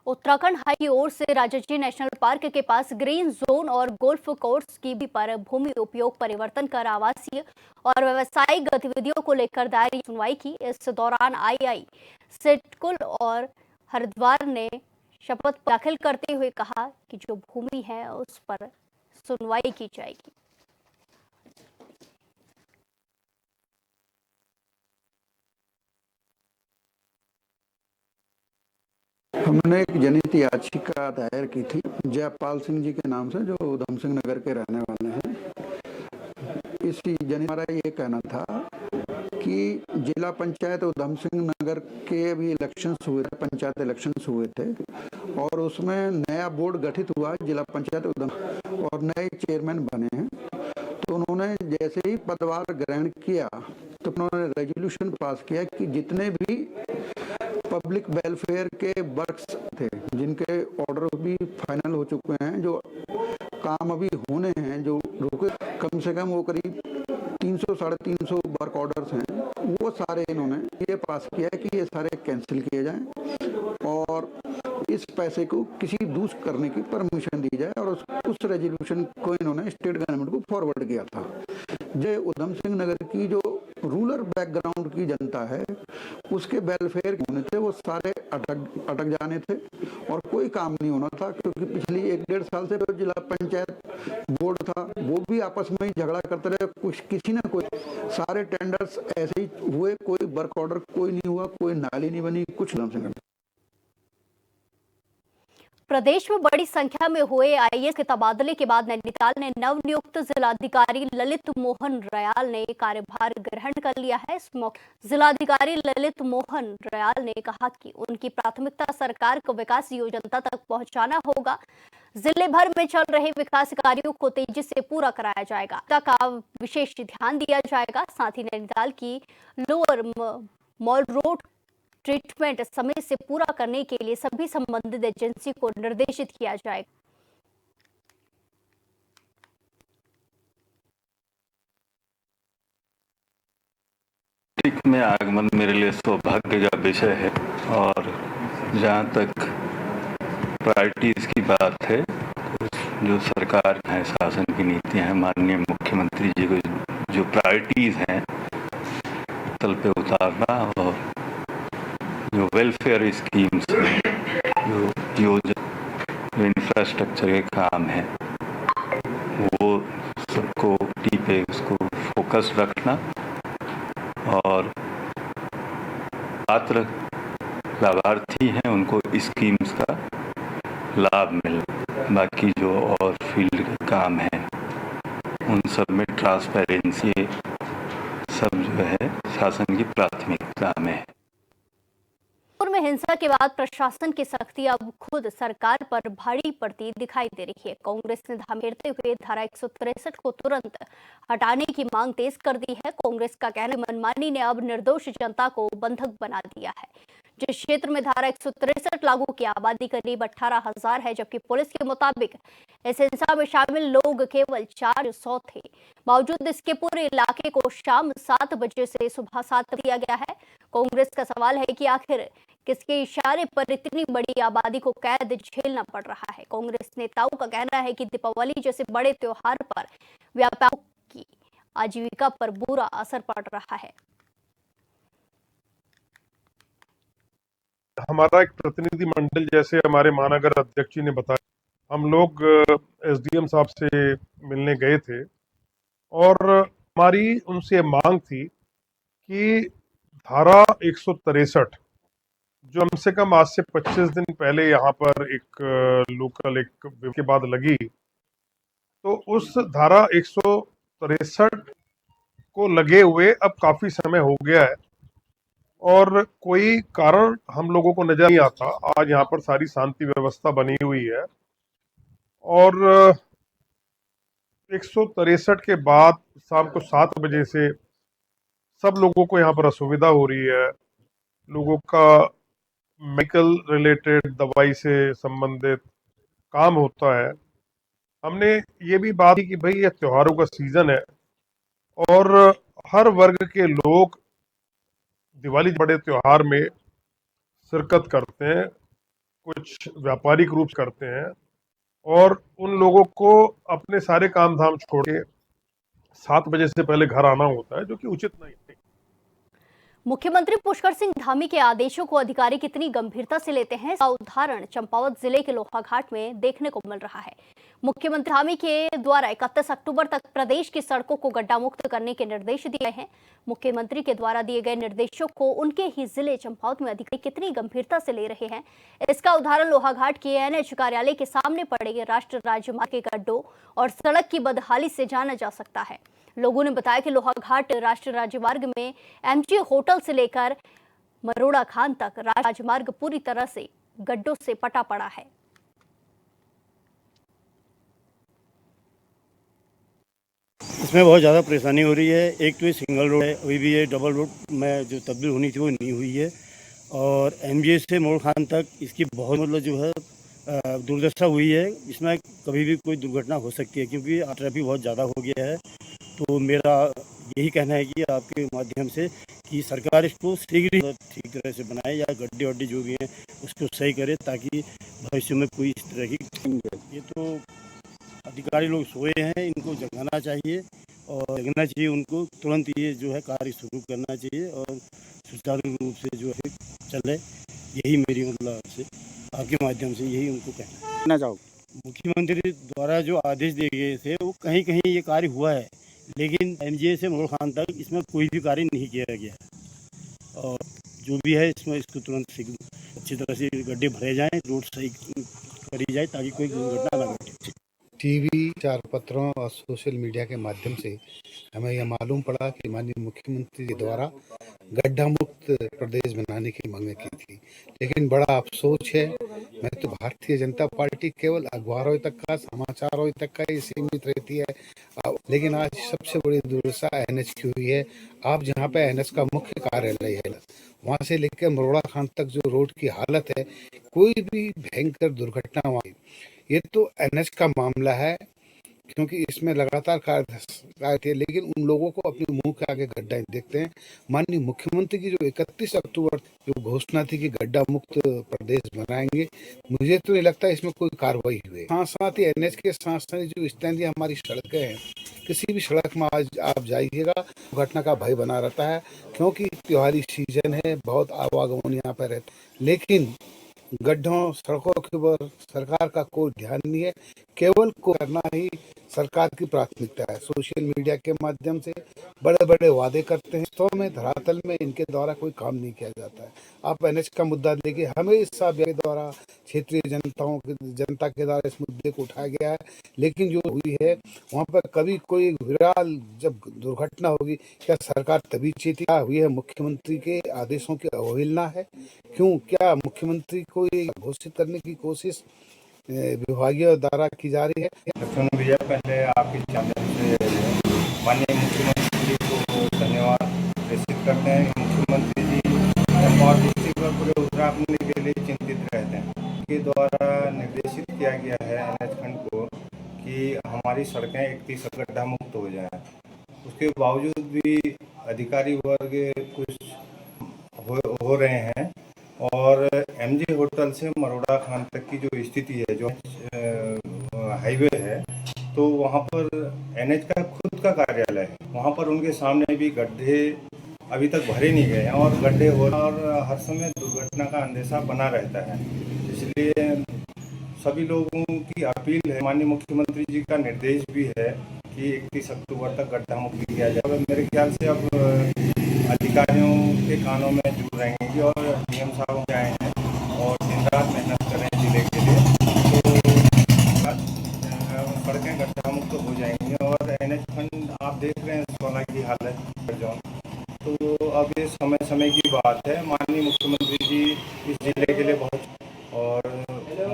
Uttarakhand high की ओर से Rajaji national park के पास ग्रीन जोन और गोल्फ कोर्स की भी पर भूमि उपयोग परिवर्तन कर आवासीय और व्यावसायिक गतिविधियों को लेकर दायर सुनवाई की। इस दौरान आई सिडकुल और हरिद्वार ने शपथ दाखिल करते हुए कहा कि जो भूमि है उस पर सुनवाई की जाएगी। हमने एक जनहित याचिका दायर की थी जयपाल सिंह जी के नाम से, जो उधम सिंह नगर के रहने वाले हैं। इस जनहित हमारा ये कहना था कि जिला पंचायत उधम सिंह नगर के भी इलेक्शंस हुए थे, पंचायत इलेक्शंस हुए थे और उसमें नया बोर्ड गठित हुआ जिला पंचायत उधम और नए चेयरमैन बने हैं। तो उन्होंने जैसे ही पदभार ग्रहण किया तो उन्होंने रेजोल्यूशन पास किया कि जितने भी पब्लिक वेलफेयर के वर्क्स थे जिनके ऑर्डर भी फाइनल हो चुके हैं, जो काम अभी होने हैं, जो रुके, कम से कम वो करीब 300-350 वर्क ऑर्डर्स हैं, वो सारे इन्होंने ये पास किया है कि ये सारे कैंसिल किए जाएं और इस पैसे को किसी दूसरे करने की परमिशन दी जाए। और उस रेजोल्यूशन को इन्होंने स्टेट गवर्नमेंट को फॉरवर्ड किया था। जय उधम सिंह नगर की जो रूरल बैकग्राउंड की जनता है उसके वेलफेयर होने थे, वो सारे अटक जाने थे और कोई काम नहीं होना था, क्योंकि पिछली 1-1.5 साल से जो जिला पंचायत बोर्ड था वो भी आपस में ही झगड़ा करते रहे। कुछ किसी ना कोई सारे टेंडर्स ऐसे ही हुए, कोई वर्क ऑर्डर कोई नहीं हुआ, कोई नाली नहीं बनी, कुछ नहीं। प्रदेश में बड़ी संख्या में हुए आईएएस के तबादले के बाद नैनीताल ने नवनियुक्त जिलाधिकारी ललित मोहन रयाल ने कार्यभार ग्रहण कर लिया है। इस मौके जिलाधिकारी ललित मोहन रयाल ने कहा कि उनकी प्राथमिकता सरकार को विकास योजना तक पहुंचाना होगा। जिले भर में चल रहे विकास कार्यों को तेजी से पूरा कराया जाएगा, का विशेष ध्यान दिया जाएगा। साथ ही नैनीताल की लोअर मॉल रोड ट्रीटमेंट समय से पूरा करने के लिए सभी संबंधित एजेंसी को निर्देशित किया जाएगा। में आगमन मेरे लिए सौभाग्य का विषय है और जहाँ तक प्रायोरिटीज की बात है, जो सरकार है, शासन की नीतियाँ हैं, माननीय मुख्यमंत्री जी को जो प्रायोरिटीज हैं तल पे उतारना और जो वेलफेयर स्कीम्स जो इंफ्रास्ट्रक्चर के काम है वो सबको पे उसको फोकस रखना और पात्र लाभार्थी हैं उनको स्कीम्स का लाभ मिले। बाकी जो और फील्ड के काम है उन सब में ट्रांसपेरेंसी सब जो है शासन की प्राथमिकता में है। में हिंसा के बाद प्रशासन की सख्ती अब खुद सरकार पर भारी पड़ती दिखाई दे रही है। कांग्रेस ने घेरते हुए धारा 163 को तुरंत हटाने की मांग तेज कर दी है। कांग्रेस का कहना है मनमानी ने अब निर्दोष जनता को बंधक बना दिया है। जिस क्षेत्र में धारा 163 लागू की आबादी करीब 18,000 है, जबकि पुलिस के मुताबिक इस हिंसा में शामिल लोग केवल 400 थे। बावजूद इसके पूरे इलाके को शाम 7 बजे से सुबह 7 दिया गया है। कांग्रेस का सवाल है कि आखिर किसके इशारे पर इतनी बड़ी आबादी को कैद झेलना पड़ रहा है। कांग्रेस नेताओं का कहना है कि दीपावली जैसे बड़े त्योहार पर व्यापारियों की आजीविका पर बुरा असर पड़ रहा है। हमारा एक प्रतिनिधि मंडल, जैसे हमारे महानगर अध्यक्ष जी ने बताया, हम लोग एसडीएम साहब से मिलने गए थे और हमारी उनसे मांग थी कि धारा 163 जो कम से कम आज से 25 दिन पहले यहाँ पर एक लोकल एक के बाद लगी, तो उस धारा 163 को लगे हुए अब काफी समय हो गया है और कोई कारण हम लोगों को नजर नहीं आता। आज यहाँ पर सारी शांति व्यवस्था बनी हुई है और 163 के बाद शाम को 7 बजे से सब लोगों को यहाँ पर असुविधा हो रही है। लोगों का मेडिकल रिलेटेड दवाई से संबंधित काम होता है। हमने ये भी बात की कि भाई ये त्योहारों का सीजन है और हर वर्ग के लोग दिवाली बड़े त्योहार में शिरकत करते हैं। कुछ व्यापारिक रूप से करते हैं और उन लोगों को अपने सारे काम धाम छोड़ के 7 बजे से पहले घर आना होता है, जो कि उचित नहीं है। मुख्यमंत्री पुष्कर सिंह धामी के आदेशों को अधिकारी कितनी गंभीरता से लेते हैं, इसका उदाहरण चंपावत जिले के लोहाघाट में देखने को मिल रहा है। मुख्यमंत्री धामी के द्वारा 31 अक्टूबर तक प्रदेश की सड़कों को गड्ढा मुक्त करने के निर्देश दिए हैं। मुख्यमंत्री के द्वारा दिए गए निर्देशों को उनके ही जिले चंपावत में अधिकारी कितनी गंभीरता से ले रहे हैं, इसका उदाहरण लोहाघाट के एनएच कार्यालय के सामने पड़े राष्ट्रीय राजमार्ग के गड्ढों और सड़क की बदहाली से जाना जा सकता है। लोगों ने बताया कि लोहाघाट राष्ट्रीय राजमार्ग में एमजी होटल से लेकर मरोड़ा खान तक राजमार्ग पूरी तरह से गड्ढों से पटा पड़ा है। इसमें बहुत ज़्यादा परेशानी हो रही है। एक तो ये सिंगल रोड है, अभी भी ये डबल रोड में जो तब्दील होनी थी वो नहीं हुई है, और एमजीए से मोड़ खान तक इसकी बहुत मतलब जो है दुर्दशा हुई है। इसमें कभी भी कोई दुर्घटना हो सकती है क्योंकि ट्रैफिक बहुत ज़्यादा हो गया है। तो मेरा यही कहना है कि आपके माध्यम से कि सरकार इसको शीघ्र ही ठीक तरह से बनाए या गड्ढे वड्ढे जो भी हैं उसको सही करे, ताकि भविष्य में कोई इस तरह की ये तो अधिकारी लोग सोए हैं, इनको जगाना चाहिए और जगना चाहिए उनको। तुरंत ये जो है कार्य शुरू करना चाहिए और सुचारू रूप से जो है चले। यही मेरी मतलब आपसे आपके माध्यम से यही उनको कहना चाहूँ। मुख्यमंत्री द्वारा जो आदेश दिए गए थे वो कहीं कहीं ये कार्य हुआ है, लेकिन एमजीए से मोड़ खान तक इसमें कोई भी कार्य नहीं किया गया। और जो भी है इसमें इसको तुरंत अच्छी तरह से गड्ढे भरे जाएं, रोड सही करी जाए ताकि कोई दुर्घटना ना घटे। टीवी, चार पत्रों और सोशल मीडिया के माध्यम से हमें यह मालूम पड़ा कि माननीय मुख्यमंत्री के द्वारा गड्ढा मुक्त प्रदेश बनाने की मांग की थी, लेकिन बड़ा अफसोस है। मैं तो भारतीय जनता पार्टी केवल अखबारों तक का, समाचारों तक का ही सीमित रहती है, लेकिन आज सबसे बड़ी दुर्दशा एनएच की हुई है। आप जहाँ पे एनएच का मुख्य कार्यालय है, वहाँ से लेकर मरोड़ा खान तक जो रोड की हालत है, कोई भी भयंकर दुर्घटना वहाँ, ये तो एनएच का मामला है क्योंकि इसमें लगातार कार्य थे, लेकिन उन लोगों को अपने मुंह के आगे गड्ढा देखते हैं। माननीय मुख्यमंत्री की जो 31 अक्टूबर जो घोषणा थी कि गड्ढा मुक्त प्रदेश बनाएंगे, मुझे तो नहीं लगता इसमें कोई कार्रवाई हुई। साथ ही एनएच के साथ साथ जो स्थानीय हमारी सड़कें हैं, किसी भी सड़क में आज आप जाइएगा घटना का भय बना रहता है, क्योंकि त्योहारी सीजन है, बहुत आवागमन यहाँ पर है, लेकिन गड्ढों सड़कों के ऊपर सरकार का कोई ध्यान नहीं है। केवल को करना ही सरकार की प्राथमिकता है। सोशल मीडिया के माध्यम से बड़े बड़े वादे करते हैं, तो में धरातल में इनके द्वारा कोई काम नहीं किया जाता है। आप एनएच का मुद्दा देखिए, हमेशा के द्वारा क्षेत्रीय जनता के द्वारा इस मुद्दे को उठाया गया है, लेकिन जो हुई है वहाँ पर कभी कोई विकराल जब दुर्घटना होगी, क्या सरकार तभी चेती हुई है? मुख्यमंत्री के आदेशों की अवहेलना है? क्यों, क्या मुख्यमंत्री को ये घोषित करने की कोशिश विभागीय द्वारा की जा रही है? लक्ष्मण भैया, पहले आपके चैनल से माननीय मुख्यमंत्री जी को धन्यवाद प्रेषित करते हैं। मुख्यमंत्री जी चंपावत डिस्ट्रिक्ट और पूरे उत्तराखंड के लिए चिंतित रहते हैं। उनके द्वारा निर्देशित किया गया है एनएच खंड को कि हमारी सड़कें 31 गड्ढा मुक्त हो जाएं। उसके बावजूद भी अधिकारी वर्ग कुछ हो रहे हैं, और एमजी होटल से मरोड़ा खान तक की जो स्थिति है, जो हाईवे है, तो वहाँ पर एनएच का खुद का कार्यालय है, वहाँ पर उनके सामने भी गड्ढे अभी तक भरे नहीं गए हैं और गड्ढे हो रहे हैं, और हर समय दुर्घटना का अंदेशा बना रहता है। इसलिए सभी लोगों की अपील है, माननीय मुख्यमंत्री जी का निर्देश भी है कि 31 अक्टूबर तक गड्ढा मुक्त किया जाए। मेरे ख्याल से अब अधिकारियों के कानों में जुड़ रहेंगे और डीएम साहब आए हैं और दिन रात मेहनत कर रहे हैं जिले के लिए, तो सड़कें गड्ढा मुक्त हो जाएंगी। और एनएच खंड आप देख रहे हैं सोना की हालत, तो अब ये समय समय की बात है। माननीय मुख्यमंत्री जी इस जिले के लिए बहुत, और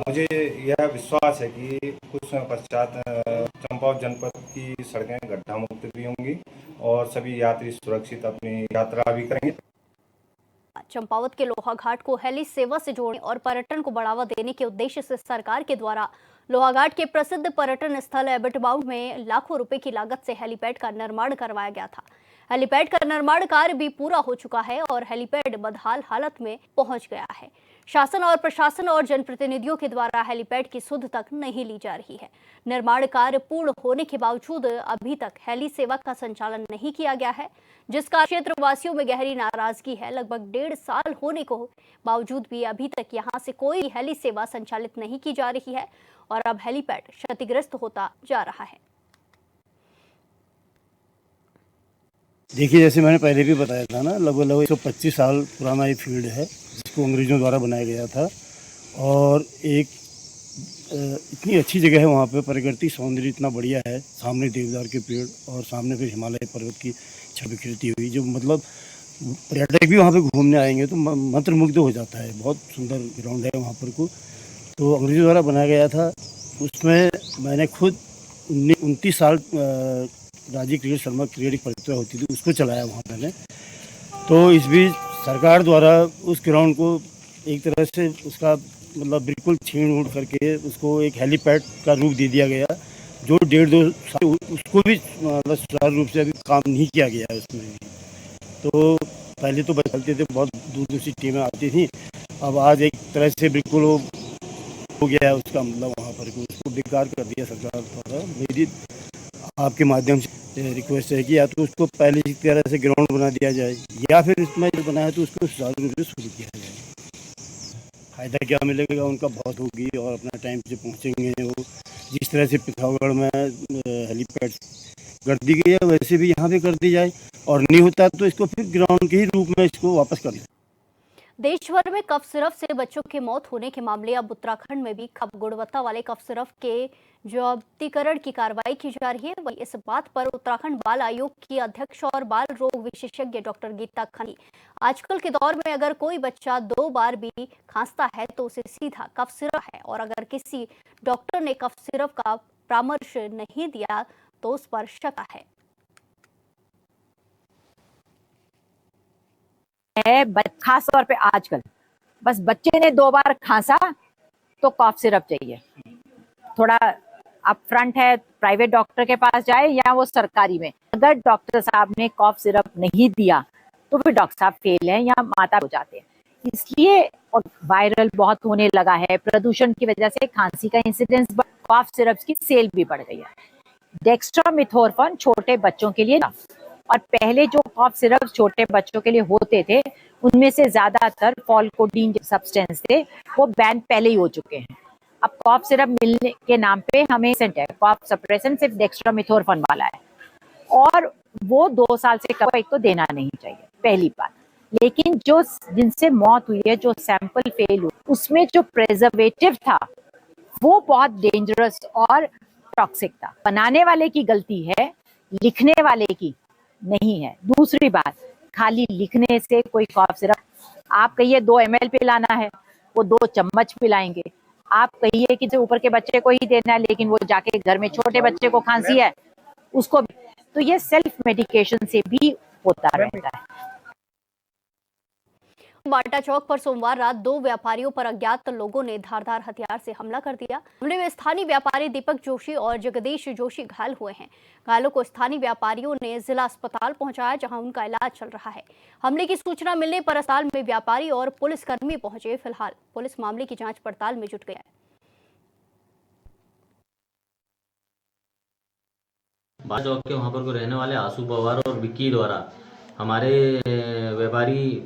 मुझे यह विश्वास है कि कुछ समय पश्चात चंपावत जनपद की सड़कें गड्ढा मुक्त भी होंगी और सभी यात्री सुरक्षित अपनी यात्रा भी करेंगे। चंपावत के लोहाघाट को हेली सेवा से जोड़ने और पर्यटन को बढ़ावा देने के उद्देश्य से सरकार के द्वारा लोहाघाट के प्रसिद्ध पर्यटन स्थल एबट बाउंड में लाखों रुपए की लागत से हेलीपैड का निर्माण करवाया गया था। हेलीपैड का निर्माण कार्य भी पूरा हो चुका है और हेलीपैड बदहाल हालत में पहुंच गया है। शासन और प्रशासन और जनप्रतिनिधियों के द्वारा हेलीपैड की सुध तक नहीं ली जा रही है। निर्माण कार्य पूर्ण होने के बावजूद अभी तक हेली सेवा का संचालन नहीं किया गया है, जिसका क्षेत्रवासियों में गहरी नाराजगी है। लगभग 1.5 साल होने को बावजूद भी अभी तक यहां से कोई हेली सेवा संचालित नहीं की जा रही है और अब हेलीपैड क्षतिग्रस्त होता जा रहा है। देखिए, जैसे मैंने पहले भी बताया था ना, लगभग 125 साल पुराना ये फील्ड है जिसको अंग्रेज़ों द्वारा बनाया गया था और एक इतनी अच्छी जगह है वहाँ पे, प्रकृति सौंदर्य इतना बढ़िया है, सामने देवदार के पेड़ और सामने फिर हिमालय पर्वत की छवि बिखरती हुई, जो मतलब पर्यटक भी वहाँ पे घूमने आएंगे तो मंत्रमुग्ध हो जाता है। बहुत सुंदर ग्राउंड है वहाँ पर को, तो अंग्रेज़ों द्वारा बनाया गया था। उसमें मैंने खुद 29 साल राजीव क्रिकेट शर्मा क्रिकेट प्रतियोगिता होती थी उसको चलाया वहाँ मैंने। तो इस बीच सरकार द्वारा उस ग्राउंड को एक तरह से उसका मतलब बिल्कुल छीन उड़ करके उसको एक हेलीपैड का रूप दे दिया गया, जो 1.5-2 साल उसको भी मतलब सुचारू रूप से अभी काम नहीं किया गया है उसमें भी। तो पहले तो बचलते थे, बहुत दूर दूर से टीमें आती थी, अब आज एक तरह से बिल्कुल वो हो गया है उसका मतलब वहाँ पर उसको बेकार कर दिया सरकार द्वारा। मेरी आपके माध्यम से रिक्वेस्ट है कि या तो उसको पहले की तरह से ग्राउंड बना दिया जाए या फिर इसमें जो बनाया तो उसको सुचारू रूप से शुरू किया जाए। फ़ायदा क्या मिलेगा, उनका बहुत होगी और अपना टाइम से पहुँचेंगे। वो जिस तरह से पिथौरागढ़ में हेलीपैड कर दी गई है वैसे भी यहाँ पे कर दी जाए, और नहीं होता तो इसको फिर ग्राउंड के ही रूप में इसको वापस कर दें। देश भर में कफ सिरप से बच्चों की मौत होने के मामले अब उत्तराखंड में भी कम गुणवत्ता वाले कफ सिरप के जब्तीकरण की कार्रवाई की जा रही है। वही इस बात पर उत्तराखंड बाल आयोग की अध्यक्ष और बाल रोग विशेषज्ञ डॉक्टर गीता खनी, आजकल के दौर में अगर कोई बच्चा 2 बार भी खांसता है तो उसे सीधा कफ सिरप है, और अगर किसी डॉक्टर ने कफ सिरप का परामर्श नहीं दिया तो उस पर शक है। खास तौर पे आजकल बस बच्चे ने 2 बार खांसा तो कॉफ सिरप चाहिए। थोड़ा अप फ्रंट है, प्राइवेट डॉक्टर के पास जाए या वो सरकारी में, अगर डॉक्टर साहब ने कॉफ सिरप नहीं दिया तो फिर डॉक्टर साहब फेल हैं या माता हो जाते हैं। इसलिए और वायरल बहुत होने लगा है, प्रदूषण की वजह से खांसी का इंसिडेंस, कॉफ सिरप की सेल भी बढ़ गई है। डेक्स्ट्रामेथोर्फन छोटे बच्चों के लिए, और पहले जो कॉफ सिरप छोटे बच्चों के लिए होते थे उनमें से ज्यादातर फॉलकोडीन सब्सटेंस थे, वो बैन पहले ही हो चुके हैं। अब कॉफ सिरप मिलने के नाम पे हमें कॉफ सप्रेशन सिर्फ डेक्स्ट्रामेथोर्फन वाला है, और वो 2 साल से कम एक तो देना नहीं चाहिए, पहली बात। लेकिन जो जिनसे मौत हुई है, जो सैंपल फेल हुए, उसमें जो प्रिजर्वेटिव था वो बहुत डेंजरस और टॉक्सिक था। बनाने वाले की गलती है, लिखने वाले की नहीं है। दूसरी बात, खाली लिखने से कोई कॉफ सिरप, आप कहिए 2 ml पिलाना है, वो 2 चम्मच पिलाएंगे। आप कहिए कि ऊपर के बच्चे को ही देना है, लेकिन वो जाके घर में छोटे बच्चे को खांसी है उसको भी, तो ये सेल्फ मेडिकेशन से भी होता रहता है। बाटा चौक पर सोमवार रात 2 व्यापारियों पर अज्ञात लोगों ने धारदार हथियार से हमला कर दिया। हमले में स्थानीय व्यापारी दीपक जोशी और जगदीश जोशी घायल हुए हैं। घायलों को स्थानीय व्यापारियों ने जिला अस्पताल पहुंचाया, जहां उनका इलाज चल रहा है। हमले की सूचना मिलने पर अस्पताल में व्यापारी और पुलिसकर्मी पहुंचे। फिलहाल पुलिस मामले की जांच पड़ताल में जुट गई है। बाटा चौक के वहाँ पर को रहने वाले आशु पवार और विक्की द्वारा हमारे व्यापारी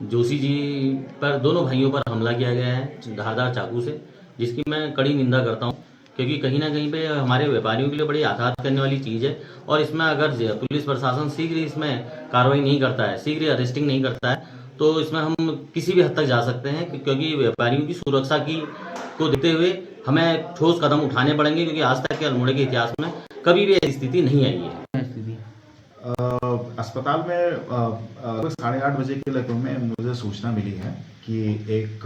जोशी जी पर, दोनों भाइयों पर हमला किया गया है धारदार चाकू से, जिसकी मैं कड़ी निंदा करता हूं, क्योंकि कहीं ना कहीं पे हमारे व्यापारियों के लिए बड़ी आघात करने वाली चीज़ है। और इसमें अगर पुलिस प्रशासन शीघ्र इसमें कार्रवाई नहीं करता है, शीघ्र अरेस्टिंग नहीं करता है, तो इसमें हम किसी भी हद तक जा सकते हैं, क्योंकि व्यापारियों की सुरक्षा को देखते हुए हमें ठोस कदम उठाने पड़ेंगे, क्योंकि आज तक के अल्मोड़े के इतिहास में कभी भी ऐसी स्थिति नहीं आई है। अस्पताल में 8:30 बजे के लगभग में मुझे सूचना मिली है कि एक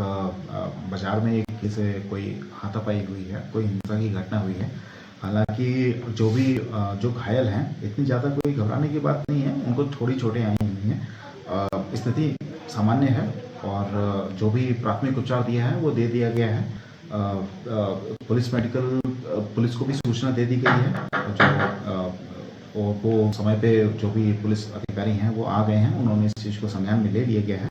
बाजार में एक किसी कोई हाथापाई हुई है, कोई हिंसा की घटना हुई है। हालांकि जो घायल हैं, इतनी ज़्यादा कोई घबराने की बात नहीं है, उनको थोड़ी चोटें आई हुई हैं, स्थिति सामान्य है, और जो भी प्राथमिक उपचार दिया है वो दे दिया गया है। पुलिस को भी सूचना दे दी गई है, और वो समय पे जो भी पुलिस अधिकारी हैं वो आ गए हैं, उन्होंने इस चीज़ को संज्ञान में ले लिया गया है।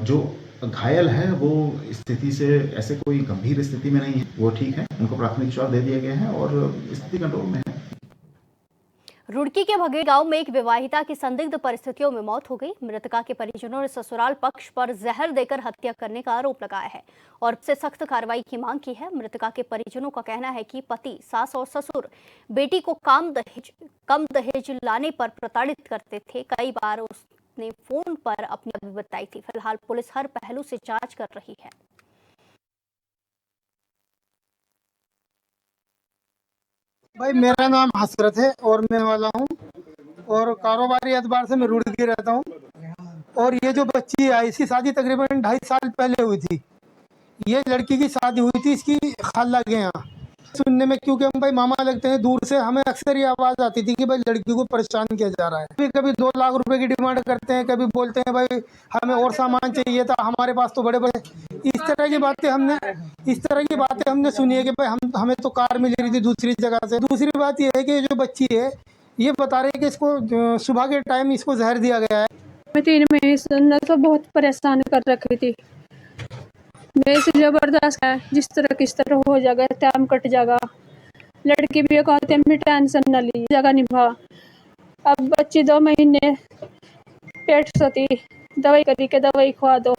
जो घायल है वो स्थिति से ऐसे कोई गंभीर स्थिति में नहीं है, वो ठीक है, उनको प्राथमिक उपचार दे दिया गया है और स्थिति कंट्रोल में है। रुड़की के भगेड़ गांव में एक विवाहिता की संदिग्ध परिस्थितियों में मौत हो गई। मृतका के परिजनों ने ससुराल पक्ष पर जहर देकर हत्या करने का आरोप लगाया है और उससे सख्त कार्रवाई की मांग की है। मृतका के परिजनों का कहना है कि पति, सास और ससुर बेटी को कम दहेज लाने पर प्रताड़ित करते थे। कई बार उसने फोन पर अपनी बात बताई थी। फिलहाल पुलिस हर पहलू से जांच कर रही है। भाई मेरा नाम हसरत है और मैं वाला हूँ और कारोबारी एतबार से मैं रुड़की रहता हूँ। और ये जो बच्ची है इसकी शादी तकरीबन 2.5 साल पहले हुई थी। ये लड़की की शादी हुई थी इसकी खाला के यहाँ। सुनने में, क्योंकि हम भाई मामा लगते हैं, दूर से हमें अक्सर ये आवाज़ आती थी कि भाई लड़की को परेशान किया जा रहा है। कभी कभी 2 लाख रुपए की डिमांड करते हैं, कभी बोलते हैं भाई हमें और सामान चाहिए था, हमारे पास तो बड़े बड़े इस तरह की बातें हमने सुनी है कि भाई हमें तो कार मिल रही थी दूसरी जगह से। दूसरी बात यह है कि जो बच्ची है ये बता रही है कि इसको सुबह के टाइम इसको जहर दिया गया है। मैं 3 महीने तो बहुत परेशान कर रखी थी। मैं से जबरदस्त है, जिस तरह किस तरह हो जाएगा, टाइम कट जाएगा। लड़की भी कहते हैं टेंशन न ली, जगह निभा। अब बच्ची 2 महीने पेट सोती, दवाई करी के दवाई खवा दो।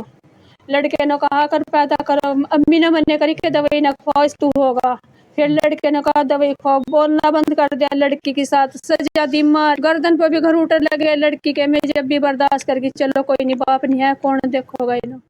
लड़के ने कहा कर पैदा करो, अम्मी ने मने करी के दवाई ना खवाओ तू होगा। फिर लड़के ने कहा दवाई खाओ, बोलना बंद कर दिया। लड़की के साथ सजा दी मार, गर्दन पर भी घर उठर लगे लड़की के। मैं जब भी बर्दाश्त करके चलो कोई नहीं, बाप नहीं है, कौन देखोगा इन्हें।